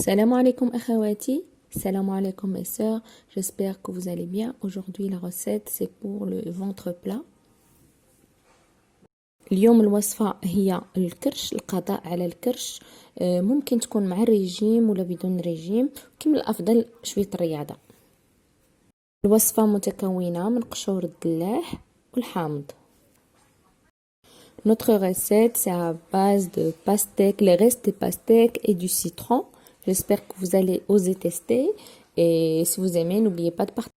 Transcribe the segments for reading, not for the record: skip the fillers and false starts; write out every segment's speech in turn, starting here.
Salam alaikum akhawati, salam alaikum mes sœurs, j'espère que vous allez bien. Aujourd'hui la recette c'est pour le ventre plat. اليوم الوصفة هي الكرش، القضاء على الكرش. ممكن تكون مع الرجيم ولا بدون رجيم، كما الأفضل شوية الرياضة. الوصفة متكونة من قشور الدلاح والحامض. Notre recette c'est à base de pastèques, les restes des pastèques et du citron. J'espère que vous allez oser tester et si vous aimez n'oubliez pas de partager.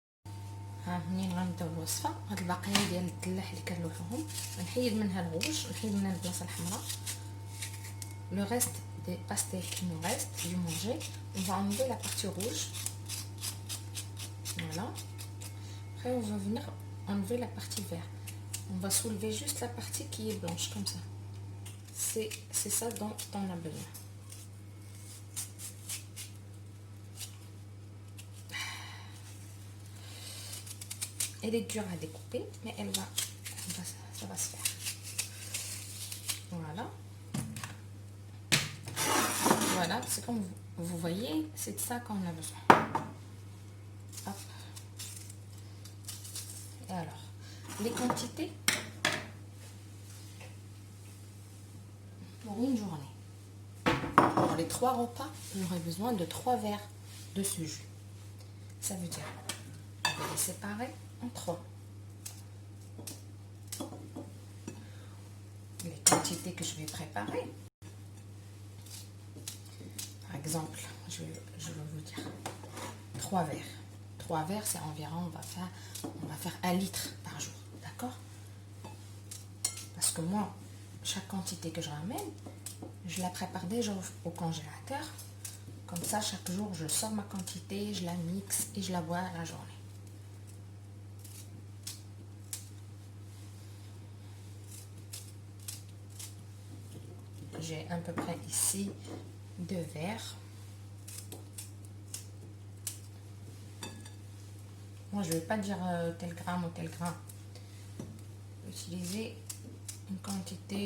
منين غنبداو الوصفه. هاد البقايا ديال الدلاح اللي كنلوحوهم نحيد منها الغوش، نحيد منها البلاصه الحمراء. لو ريست دي باستيك qui nous reste du manger, on va enlever la partie rouge. Voilà. Après on va venir enlever la partie verte. On va soulever juste la partie qui est blanche comme ça. C'est ça dont on a besoin. Elle est dure à découper, mais ça va se faire. Voilà. Voilà, c'est comme vous voyez, c'est de ça qu'on a besoin. Hop. Et alors, les quantités pour une journée. Pour les 3 repas, j'aurai besoin de 3 verres de ce jus. Ça veut dire, on va les séparer en 3. Les quantités que je vais préparer. Par exemple, je vais vous dire 3 verres. 3 verres, c'est environ, on va faire 1 litre par jour. D'accord? Parce que moi, chaque quantité que je ramène, je la prépare déjà au congélateur. Comme ça, chaque jour, je sors ma quantité, je la mixe et je la bois la journée. J'ai à peu près ici 2 verres. Moi, je ne vais pas dire tel gramme ou tel gramme. Utiliser une quantité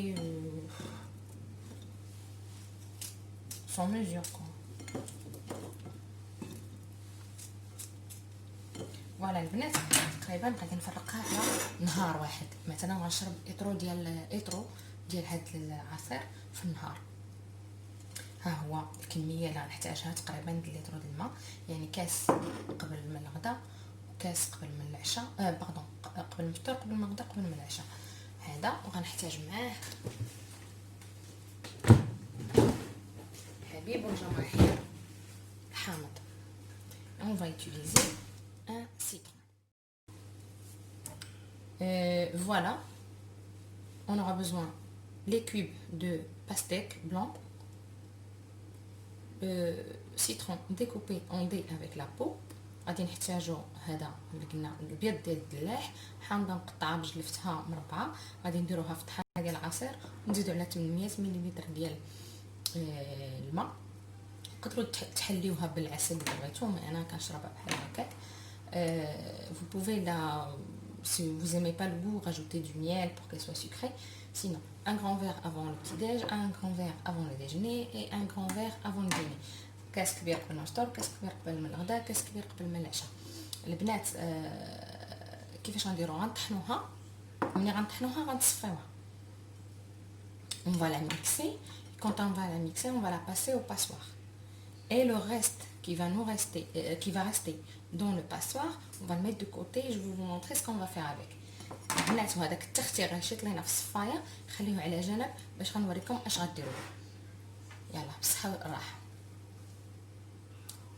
sans mesure, quoi. فوالا البنات تقريبا غادي نفرقها على نهار واحد. مثلا غنشرب اطرو ديال هاد العصير في النهار. ها هو الكميه اللي غنحتاجها تقريبا لتر ديال الماء، يعني كاس قبل من الغداء وكاس قبل من العشاء، قبل الفطور، قبل من الغداء، قبل من العشاء. هذا وغنحتاج معاه حبيب الجماهير الحامض. On va utiliser un citron. Voilà, on aura besoin les cubes de pastèque blanc, citron découpé en dés avec la peau. غادي نحتاجو هذا اللي قلنا البيض ديال الدلاح، حامضه مقطعه بجلفتها مربعه، غادي نديروها في طحال ديال العصير ونزيدو على 800 ملل ديال الماء. تقدروا تحليوها بالعسل اللي بغيتو، مي انا كنشربها بحال هكاك. Vous pouvez là, si vous aimez pas le goût, rajouter du miel pour qu'elle soit sucrée. Sinon, un grand verre avant le petit-déj, un grand verre avant le déjeuner et un grand verre avant le dîner. كاس كبير قبل ما نفطر، كاس كبير قبل من الغداء، كاس كبير قبل من العشاء. البنات كيفاش غنديروا؟ غنطحنوها، ملي غنطحنوها غنصفيوها. On va la mixer. Quand on va la mixer, on va la passer au passoire. Et le reste qui va rester dans le passoire, on va le mettre de côté. Je vais vous montrer ce qu'on va faire avec. البنات وهذاك التختير اللي شيت لينا في الصفايه خليوه على جنب باش غنوريكم اش غديروا. يلا بالصحه والراحه.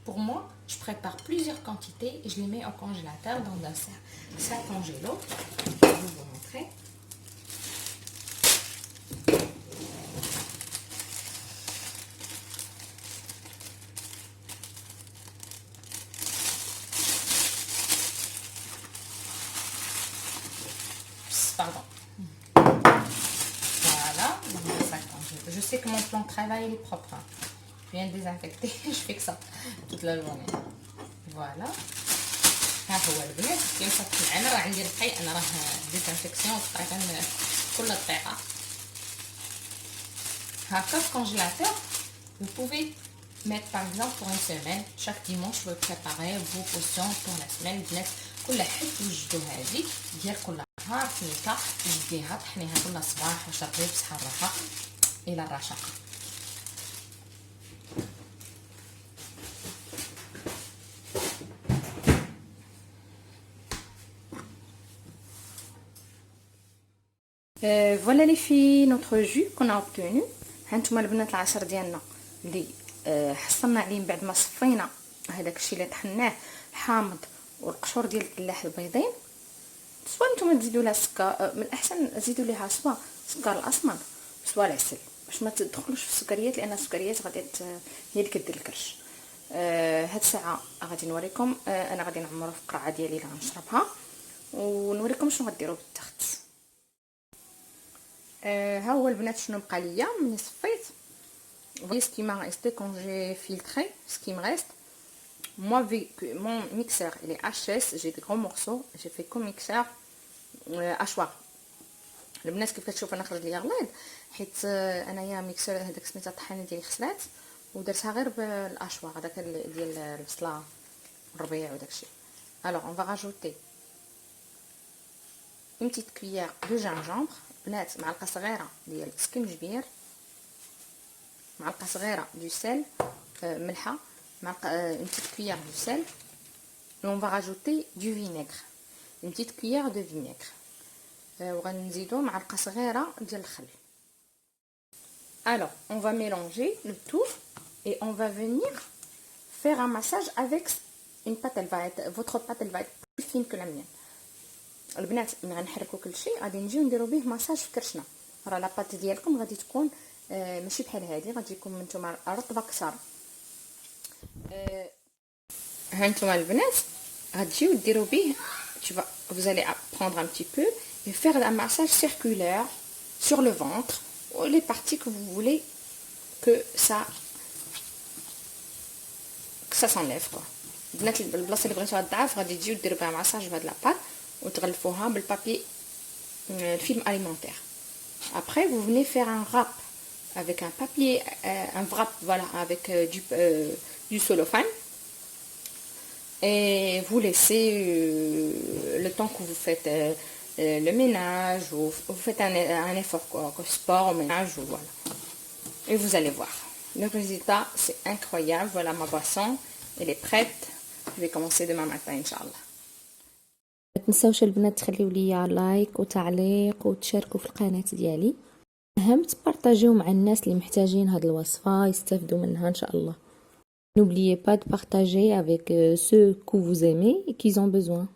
Pour moi, je prépare plusieurs quantités et je les mets au congélateur dans un sac congélo. Je vais vous montrer. Pardon. Voilà, dans le sac congélo. Je sais que mon plan de travail est propre. Hein. Je viens de désinfecter, je fais que ça toute la journée. Voilà. ها هو البنات كيما صافي معنا راه عندي القي، انا راه ديزانفيكسيون تقريبا كل دقيقه. هكا في كونجيلاتور vous pouvez Mais par exemple pour une semaine, chaque dimanche vous préparez vos portions pour la semaine. البنات كل حد توجدوا هذه ديال كل نهار فنيكه جديها طحنيها كل صباح وشربي بصحه الراحه الى الرشاقه. Voilà les filles, notre jus qu'on a obtenu. هانتوما البنات العشر ديالنا اللي حصلنا عليه من بعد ما صفينا هذاك الشيء اللي طحناه حامض والقشور ديال الفلاح البيضين. سواء نتوما تزيدوا لها السكر، من الاحسن تزيدوا ليها سواء السكر الاسمر سواء العسل باش ما تدخلوش في السكريات، لان السكريات غادي هي اللي كدير الكرش. هاد الساعه غادي نوريكم، انا غادي نعمرو في القرعه ديالي اللي غنشربها ونوريكم شنو غديروا بالتخت. ها هو البنات شنو بقى ليا ملي صفيت. voyez ce qui m'a resté quand j'ai filtré, ce qui me reste. Moi vu que mon mixeur il est HS, j'ai des gros morceaux, j'ai fait comme mixeur hachoir. البنات كيف كتشوف انا خرج ليا غليظ حيت انايا ميكسور هذاك سميتها الطحينه ديالي خسلات ودرتها غير بالاشواغ هذاك ديال البصله الربيع وداك الشيء. alors on va rajouter une petite cuillère de gingembre بنات، معلقه صغيره ديال سكنجبير، معلقه صغيره دو سel ملحه، معلقه une petite cuillère du sel et on va rajouter du vinaigre, une petite cuillère de vinaigre وغنزيدو معلقه صغيره ديال الخل. alors on va mélanger le tout et on va venir faire un massage avec une pâte. Elle va être, votre pâte elle va être plus fine que la mienne. البنات ملي غنحركوا كل شيء غادي نجيو نديروا به مساج في كرشنا. راه لاباط ديالكم غادي تكون ماشي بحال هذه، غادي تكون نتوما رطبه اكثر. ها نتوما البنات غتجيو ديروا به، vous allez prendre un petit peu et faire un massage circulaire sur le ventre ou les parties que vous voulez que ça s'enlève quoi. البنات البلاصه اللي بغيتوها تضعف غادي تجيو ديروا بها مساج بهاد لاباط وتغلفوها بالبابي الفيلم alimentaire. Après vous venez faire un wrap avec un papier, un wrap voilà avec du cellophane et vous laissez le temps que vous faites le ménage ou vous faites un effort quoi, sport au ménage ou voilà. Et vous allez voir le résultat, c'est incroyable. Voilà ma boisson, elle est prête. Je vais commencer demain matin inchallah. ما تنساوش البنات تخليو ليا لايك وتعليق وتشاركوا في القناه ديالي، اهم تبارطاجيو مع الناس اللي محتاجين هاد الوصفه يستافدوا منها ان شاء الله. N'oubliez pas de partager avec ceux que vous aimez et qui ont besoin.